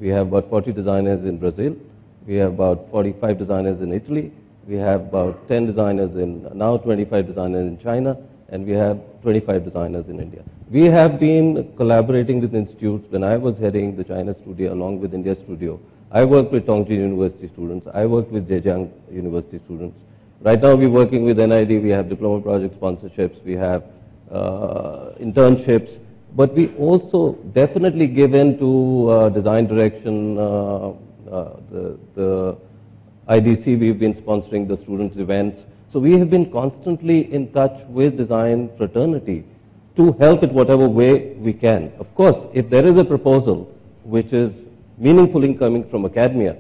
We have about 40 designers in Brazil. We have about 45 designers in Italy. We have about 10 designers now 25 designers in China, and we have 25 designers in India. We have been collaborating with institutes. When I was heading the China studio along with India studio, I worked with Tongji University students. I worked with Zhejiang University students. Right now we're working with NID. We have diploma project sponsorships. We have internships. But we also definitely give in to design direction. The IDC, we've been sponsoring the students' events. So we have been constantly in touch with design fraternity to help in whatever way we can. Of course, if there is a proposal which is meaningful income from academia,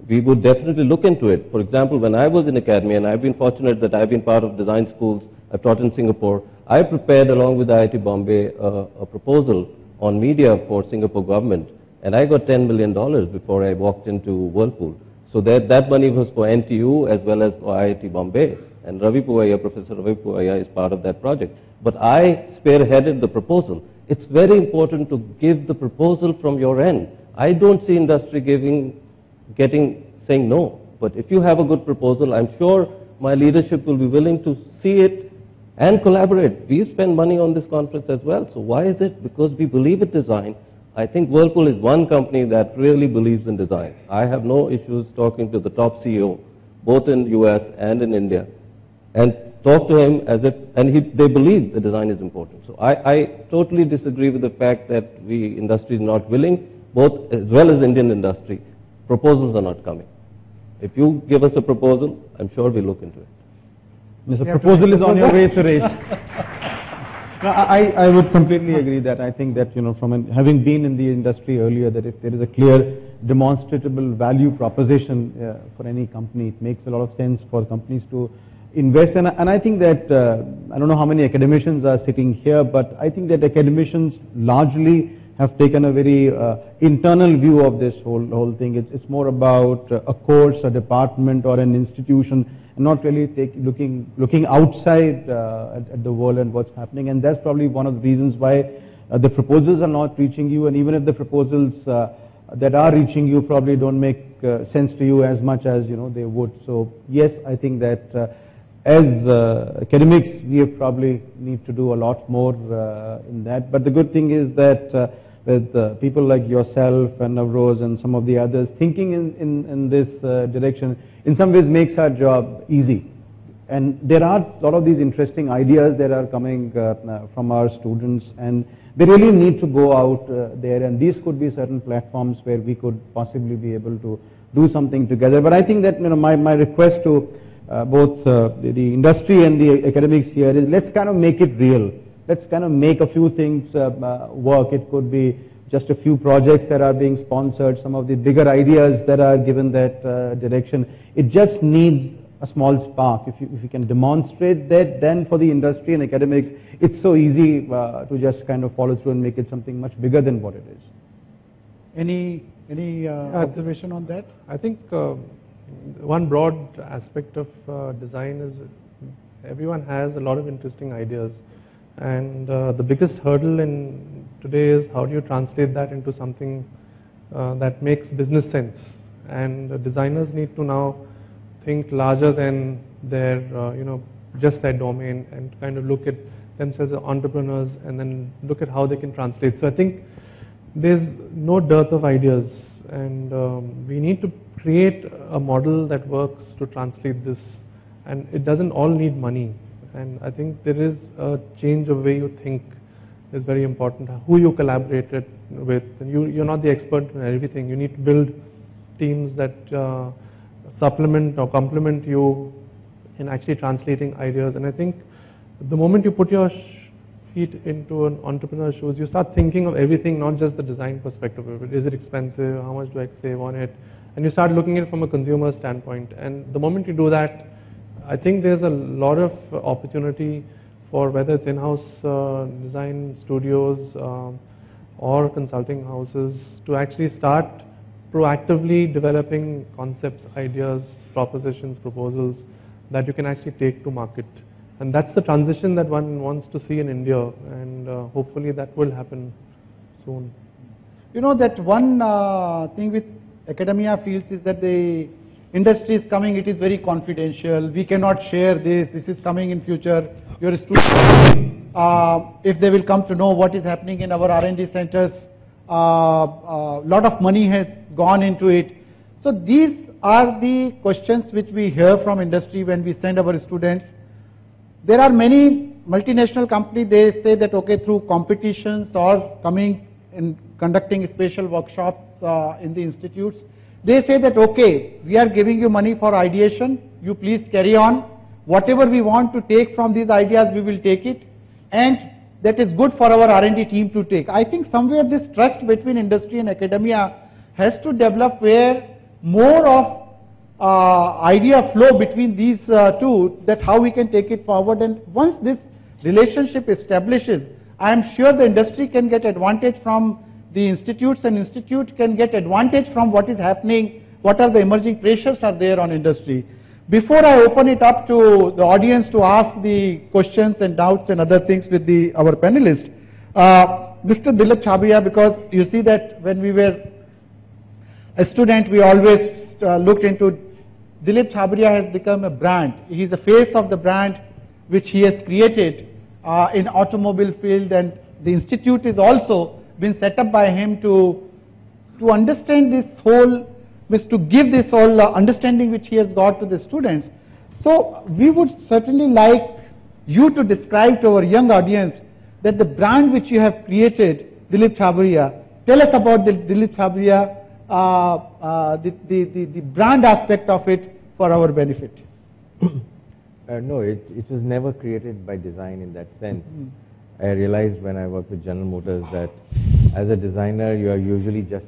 we would definitely look into it. For example, when I was in academia, and I've been fortunate that I've been part of design schools, I've taught in Singapore, I prepared along with IIT Bombay a proposal on media for Singapore government, and I got $10 million before I walked into Whirlpool. So that money was for NTU as well as for IIT Bombay, and Ravi Puvaya, Professor Ravi Puvaya is part of that project. But I spearheaded the proposal. It's very important to give the proposal from your end. I don't see industry saying no. But if you have a good proposal, I'm sure my leadership will be willing to see it and collaborate. We spend money on this conference as well. So why is it? Because we believe in design. I think Whirlpool is one company that really believes in design. I have no issues talking to the top CEO, both in US and in India, and talk to him as if, they believe the design is important. So I totally disagree with the fact that industry is not willing, both as well as Indian industry. Proposals are not coming. If you give us a proposal, I'm sure we'll look into it. Mr. Proposal is on your way, Suresh. No, I would completely agree that I think that, having been in the industry earlier, that if there is a clear demonstrable value proposition for any company, it makes a lot of sense for companies to invest. And I think that, I don't know how many academicians are sitting here, but I think that academicians largely have taken a very internal view of this whole thing. It's more about a course, a department, or an institution, and not really looking outside at the world and what's happening. And that's probably one of the reasons why the proposals are not reaching you, and even if the proposals that are reaching you probably don't make sense to you as much as they would. So yes, I think that as academics, we probably need to do a lot more in that. But the good thing is that with people like yourself and Navroz and some of the others thinking in this direction, in some ways makes our job easy. And there are a lot of these interesting ideas that are coming from our students, and they really need to go out there, and these could be certain platforms where we could possibly be able to do something together. But I think that my request to both the industry and the academics here is, let's kind of make it real. Let's kind of make a few things work. It could be just a few projects that are being sponsored, some of the bigger ideas that are given that direction. It just needs a small spark. If you can demonstrate that, then for the industry and academics, it's so easy to just kind of follow through and make it something much bigger than what it is. Any observation on that? I think one broad aspect of design is everyone has a lot of interesting ideas, and the biggest hurdle in today is how do you translate that into something that makes business sense. And designers need to now think larger than their just their domain, and kind of look at themselves as entrepreneurs and then look at how they can translate. So I think there's no dearth of ideas, and we need to create a model that works to translate this, and it doesn't all need money. And I think there is a change of way you think is very important, who you collaborated with. And you're not the expert in everything. You need to build teams that supplement or complement you in actually translating ideas. And I think the moment you put your feet into an entrepreneur's shoes, you start thinking of everything, not just the design perspective of it. Is it expensive? How much do I save on it? And you start looking at it from a consumer standpoint. And the moment you do that, I think there's a lot of opportunity for whether it's in-house design studios or consulting houses to actually start proactively developing concepts, ideas, propositions, proposals that you can actually take to market. And that's the transition that one wants to see in India, and hopefully that will happen soon. You know that one thing with academia fields is that the industry is coming, it is very confidential, we cannot share this is coming in future. Your students, if they will come to know what is happening in our R&D centers, lot of money has gone into it. So these are the questions which we hear from industry when we send our students. There are many multinational companies, they say that okay, through competitions or coming and conducting special workshops in the institutes, they say that okay, we are giving you money for ideation, you please carry on. Whatever we want to take from these ideas, we will take it, and that is good for our R&D team to take. I think somewhere this trust between industry and academia has to develop where more of idea flow between these two, that how we can take it forward. And once this relationship establishes, I am sure the industry can get advantage from the institutes, and institute can get advantage from what is happening, what are the emerging pressures are there on industry. Before I open it up to the audience to ask the questions and doubts and other things with our panelists, Mr. Dilip Chhabria, because you see that when we were a student, we always looked into Dilip Chhabria has become a brand. He is the face of the brand which he has created in automobile field, and the institute is also been set up by him to understand this whole, to give this whole understanding which he has got to the students. So we would certainly like you to describe to our young audience that the brand which you have created, Dilip Chhabria. Tell us about the Dilip Chhabria, the brand aspect of it for our benefit. No, it was never created by design in that sense. I realized when I worked with General Motors that as a designer you are usually just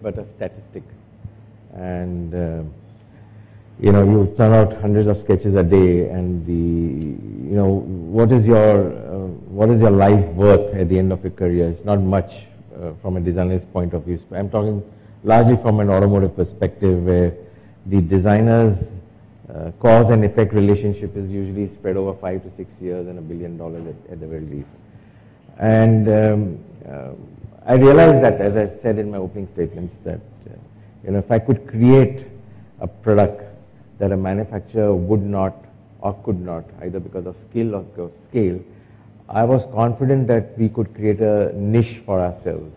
but a statistic, and you know, you turn out hundreds of sketches a day, and you know, what is your life worth at the end of your career? It's not much from a designer's point of view. I'm talking largely from an automotive perspective, where the designer's cause and effect relationship is usually spread over 5 to 6 years and $1 billion at the very least. And I realized that, as I said in my opening statements, that you know, if I could create a product that a manufacturer would not or could not, either because of skill or because of scale, I was confident that we could create a niche for ourselves.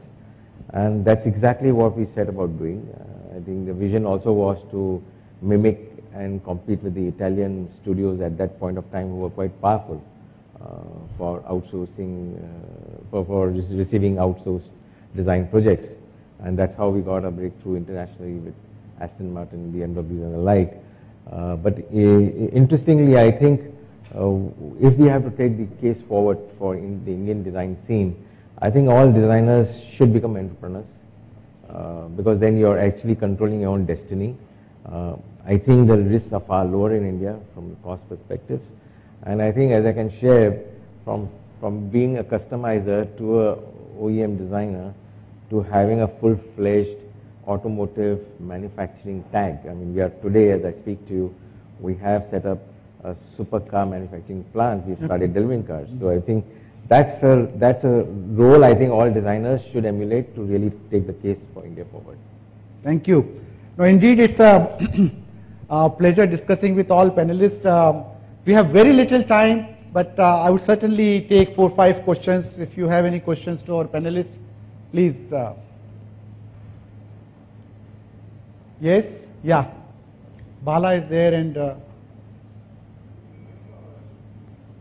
And that's exactly what we set about doing. I think the vision also was to mimic and compete with the Italian studios at that point of time, who were quite powerful for outsourcing, for receiving outsourced design projects. And that's how we got a breakthrough internationally with Aston Martin, BMWs and the like. But interestingly, I think if we have to take the case forward for the Indian design scene, I think all designers should become entrepreneurs, because then you're actually controlling your own destiny. I think the risks are far lower in India from a cost perspective, and I think, as I can share, from being a customizer to a OEM designer to having a full-fledged automotive manufacturing tag. I mean, we are today, as I speak to you, we have set up a supercar manufacturing plant. We've started delivering cars. So I think that's a role I think all designers should emulate to really take the case for India forward. Thank you. No, indeed, it's a pleasure discussing with all panelists. We have very little time, but I would certainly take 4 or 5 questions. If you have any questions to our panelists, please. Yes? Yeah. Bala is there, and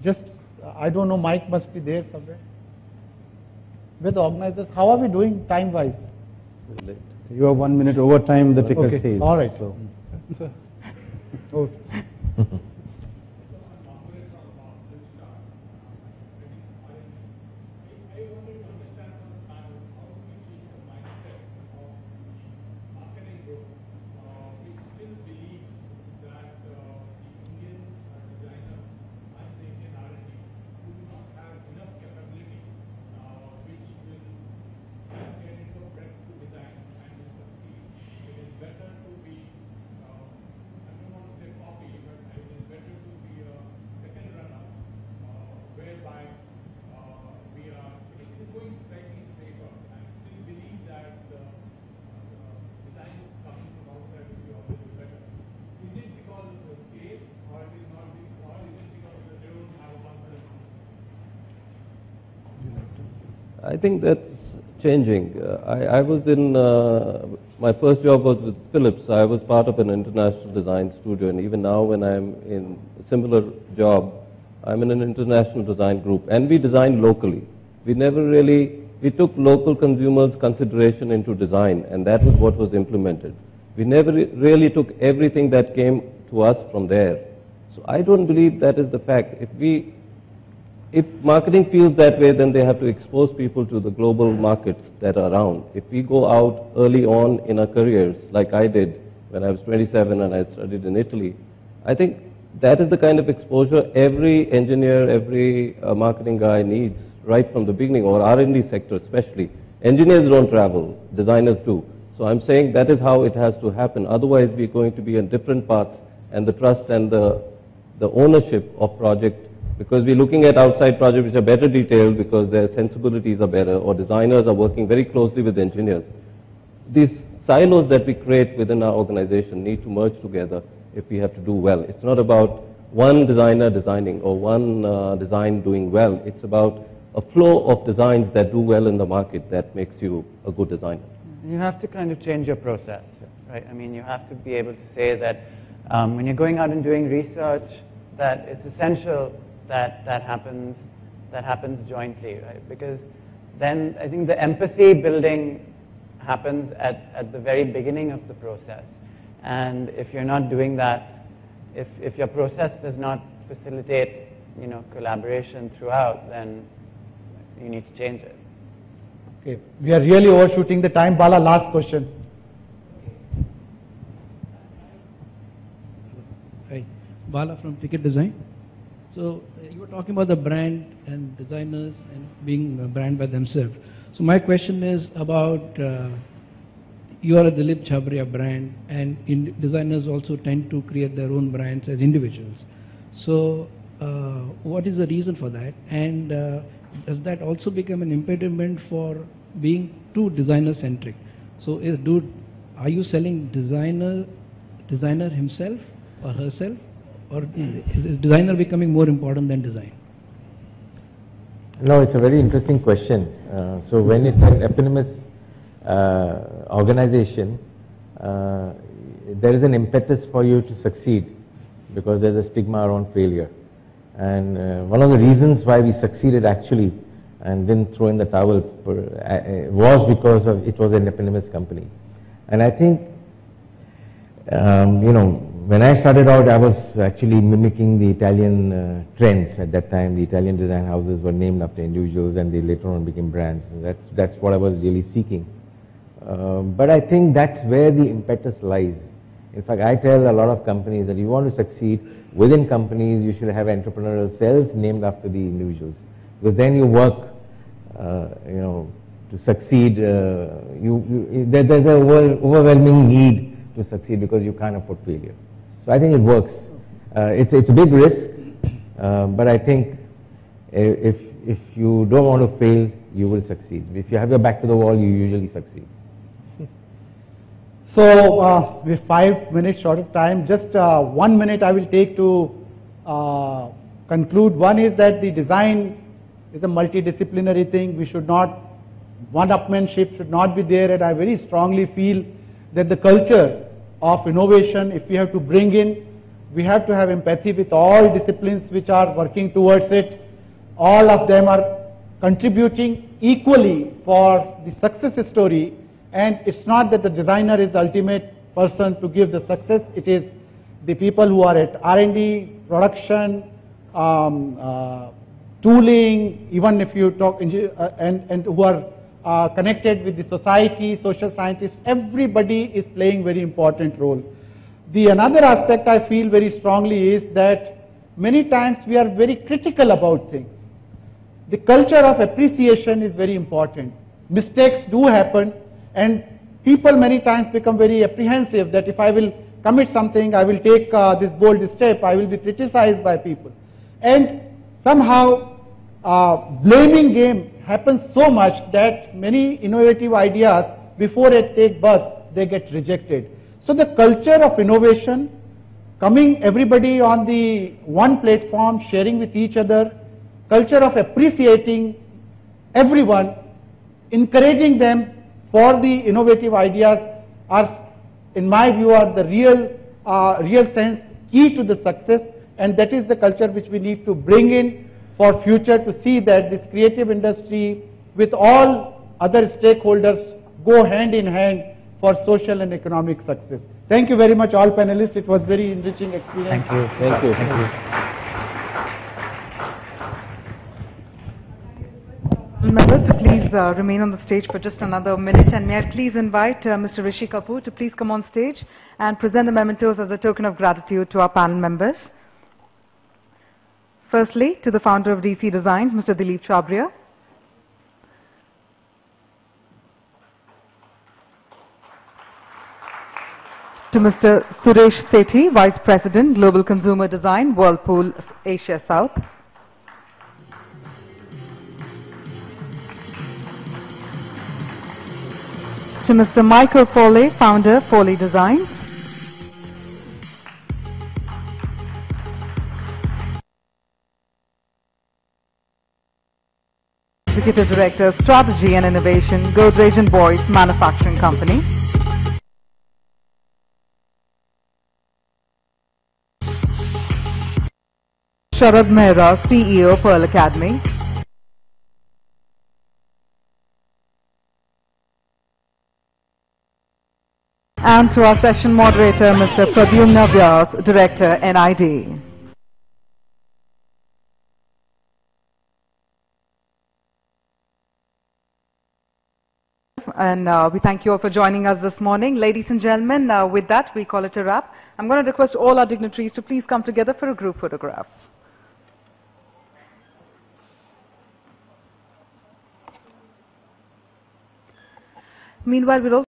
just, I don't know, Mike must be there somewhere. With the organizers, how are we doing time-wise? You are 1 minute over time the ticker Okay, says. all right. So. Okay. I think that's changing. I was in, my first job was with Philips. I was part of an international design studio, and even now when I'm in a similar job, I'm in an international design group, and we design locally. We never really, we took local consumers' consideration into design, and that was what was implemented. We never really took everything that came to us from there. So I don't believe that is the fact. If we if marketing feels that way, then they have to expose people to the global markets that are around. If we go out early on in our careers, like I did when I was 27 and I studied in Italy, I think that is the kind of exposure every engineer, every marketing guy needs right from the beginning, or R&D sector especially. Engineers don't travel, designers do. So I'm saying that is how it has to happen. Otherwise, we're going to be in different paths, and the trust and the ownership of project, because we're looking at outside projects which are better detailed because their sensibilities are better, or designers are working very closely with engineers. These silos that we create within our organization need to merge together if we have to do well. It's not about one designer designing or one design doing well. It's about a flow of designs that do well in the market that makes you a good designer. You have to kind of change your process, right? I mean, you have to be able to say that when you're going out and doing research, that it's essential that that happens jointly, right? Because then I think the empathy building happens at the very beginning of the process. And if you're not doing that, if your process does not facilitate, you know, collaboration throughout, then you need to change it. Okay, we are really overshooting the time. Bala, last question. Hi, Bala from Ticket Design. So you were talking about the brand and designers and being a brand by themselves. So my question is about you are a Dilip Chhabria brand, and designers also tend to create their own brands as individuals. So what is the reason for that? And does that also become an impediment for being too designer-centric? So are you selling designer himself or herself? Or is designer becoming more important than design? No, it's a very interesting question. So when it's an eponymous organization, there is an impetus for you to succeed because there's a stigma around failure. And one of the reasons why we succeeded actually and didn't throw in the towel was because of it was an eponymous company. And I think, you know, when I started out, I was actually mimicking the Italian trends at that time. The Italian design houses were named after individuals, and they later on became brands. That's what I was really seeking. But I think that's where the impetus lies. In fact, I tell a lot of companies that you want to succeed within companies, you should have entrepreneurial cells named after the individuals, because then you work, you know, to succeed. There's an overwhelming need to succeed because you can't afford failure. So I think it works. It's a big risk, but I think if you don't want to fail, you will succeed. If you have your back to the wall, you usually succeed. So we're 5 minutes short of time. Just 1 minute I will take to conclude. One is that the design is a multidisciplinary thing. We should not, one-upmanship should not be there, and I very strongly feel that the culture of innovation, if we have to bring in, we have to have empathy with all disciplines which are working towards it. All of them are contributing equally for the success story, and it's not that the designer is the ultimate person to give the success. It is the people who are at R&D, production, tooling, even if you talk, and who are connected with the society, social scientists. Everybody is playing very important role. The another aspect I feel very strongly is that many times we are very critical about things. The culture of appreciation is very important. Mistakes do happen, and people many times become very apprehensive that if I will commit something, I will take this bold step, I will be criticized by people. And somehow blaming game happens so much that many innovative ideas, before they take birth, they get rejected. So the culture of innovation, coming everybody on the one platform, sharing with each other, culture of appreciating everyone, encouraging them for the innovative ideas are, in my view, are the real sense key to the success, and that is the culture which we need to bring in for future to see that this creative industry with all other stakeholders go hand in hand for social and economic success. Thank you very much all panelists. It was very enriching experience. Thank you. Thank you. Thank you. panel members to please remain on the stage for just another minute, and may I please invite Mr. Rishi Kapoor to please come on stage and present the mementos as a token of gratitude to our panel members. Firstly, to the founder of DC Designs, Mr. Dilip Chhabria. To Mr. Suresh Sethi, Vice President, Global Consumer Design, Whirlpool Asia South. To Mr. Michael Foley, Founder, Foley Designs. Executive Director, Strategy and Innovation, Godrej & Boyce Manufacturing Company. Sharad Mehra, CEO, Pearl Academy. And to our session moderator, Mr. Pradyumna Vyas, Director, NID. And we thank you all for joining us this morning. Ladies and gentlemen, with that, we call it a wrap. I'm going to request all our dignitaries to please come together for a group photograph. Meanwhile, we'll also